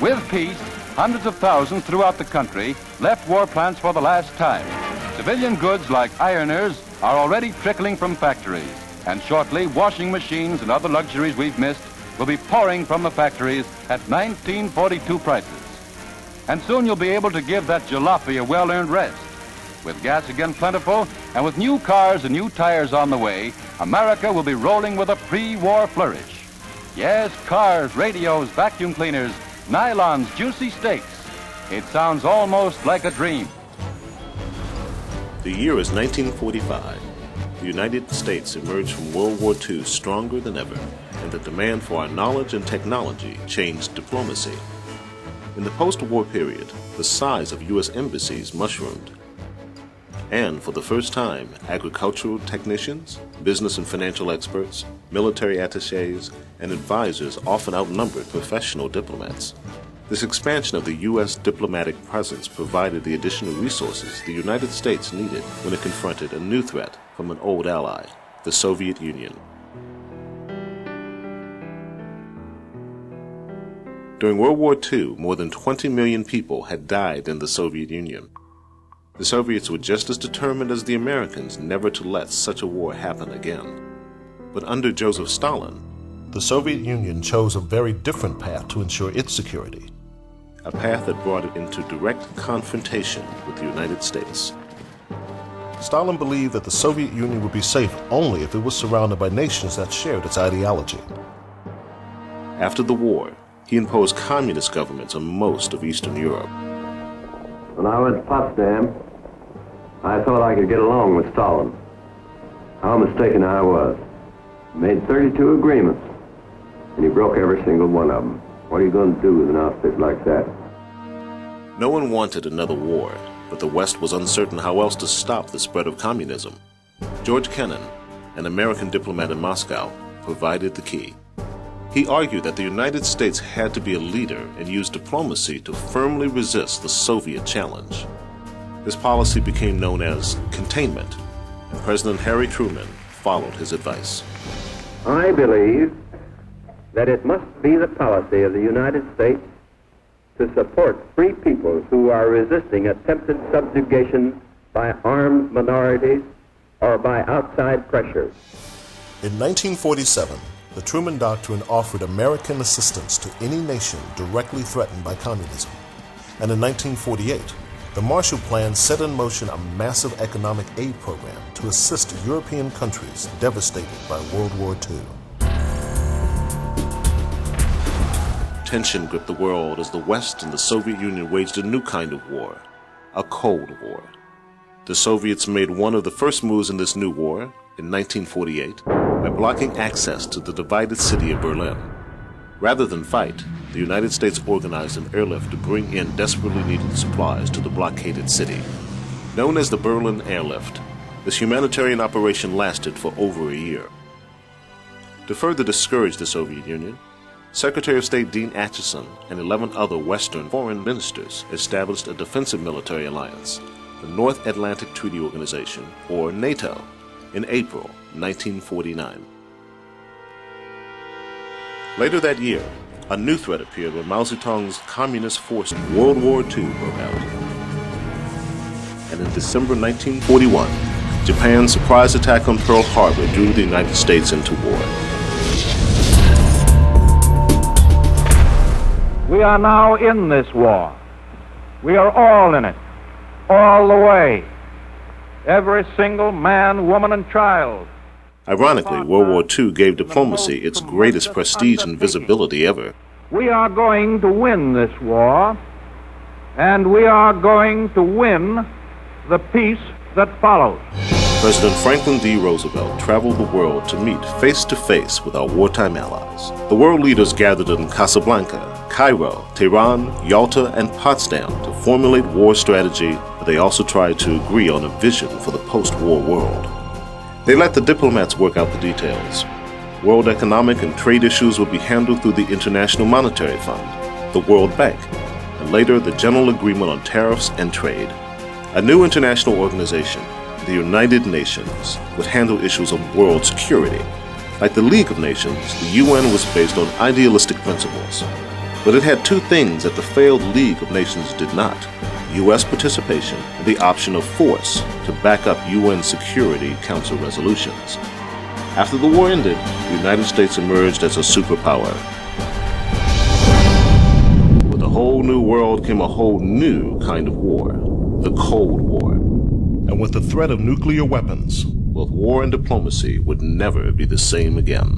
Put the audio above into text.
With peace, hundreds of thousands throughout the country left war plants for the last time. Civilian goods like ironers are already trickling from factories, and shortly washing machines and other luxuries we've missed will be pouring from the factories at 1942 prices. And soon you'll be able to give that jalopy a well-earned rest. With gas again plentiful, and with new cars and new tires on the way, America will be rolling with a pre-war flourish. Yes, cars, radios, vacuum cleaners, nylons, juicy steaks. It sounds almost like a dream. The year is 1945. The United States emerged from World War II stronger than ever, and the demand for our knowledge and technology changed diplomacy. In the post-war period, the size of U.S. embassies mushroomed. And for the first time, agricultural technicians, business and financial experts, military attachés, and advisors often outnumbered professional diplomats. This expansion of the U.S. diplomatic presence provided the additional resources the United States needed when it confronted a new threat from an old ally, the Soviet Union. During World War II, more than 20 million people had died in the Soviet Union. The Soviets were just as determined as the Americans never to let such a war happen again. But under Joseph Stalin, the Soviet Union chose a very different path to ensure its security. A path that brought it into direct confrontation with the United States. Stalin believed that the Soviet Union would be safe only if it was surrounded by nations that shared its ideology. After the war, he imposed communist governments on most of Eastern Europe. When I went to Potsdam, I thought I could get along with Stalin. How mistaken I was. He made 32 agreements, and he broke every single one of them. What are you going to do with an outfit like that? No one wanted another war, but the West was uncertain how else to stop the spread of communism. George Kennan, an American diplomat in Moscow, provided the key. He argued that the United States had to be a leader and use diplomacy to firmly resist the Soviet challenge. This policy became known as containment, and President Harry Truman followed his advice. I believe that it must be the policy of the United States to support free peoples who are resisting attempted subjugation by armed minorities or by outside pressures. In 1947, the Truman Doctrine offered American assistance to any nation directly threatened by communism. And in 1948, the Marshall Plan set in motion a massive economic aid program to assist European countries devastated by World War II. Tension gripped the world as the West and the Soviet Union waged a new kind of war, a Cold War. The Soviets made one of the first moves in this new war, in 1948, by blocking access to the divided city of Berlin. Rather than fight, the United States organized an airlift to bring in desperately needed supplies to the blockaded city. Known as the Berlin Airlift, this humanitarian operation lasted for over a year. To further discourage the Soviet Union, Secretary of State Dean Acheson and 11 other Western foreign ministers established a defensive military alliance, the North Atlantic Treaty Organization, or NATO, in April 1949. Later that year, a new threat appeared when Mao Zedong's communist forces World War II broke out. And in December 1941, Japan's surprise attack on Pearl Harbor drew the United States into war. We are now in this war. We are all in it, all the way. Every single man, woman, and child. Ironically, World War II gave diplomacy its greatest prestige and visibility ever. We are going to win this war, and we are going to win the peace that follows. President Franklin D. Roosevelt traveled the world to meet face-to-face with our wartime allies. The world leaders gathered in Casablanca, Cairo, Tehran, Yalta, and Potsdam to formulate war strategy, but they also tried to agree on a vision for the post-war world. They let the diplomats work out the details. World economic and trade issues would be handled through the International Monetary Fund, the World Bank, and later the General Agreement on Tariffs and Trade. A new international organization, the United Nations, would handle issues of world security. Like the League of Nations, the UN was based on idealistic principles. But it had two things that the failed League of Nations did not: U.S. participation and the option of force to back up UN Security Council resolutions. After the war ended, the United States emerged as a superpower. With a whole new world came a whole new kind of war, the Cold War. And with the threat of nuclear weapons, Both war and diplomacy would never be the same again.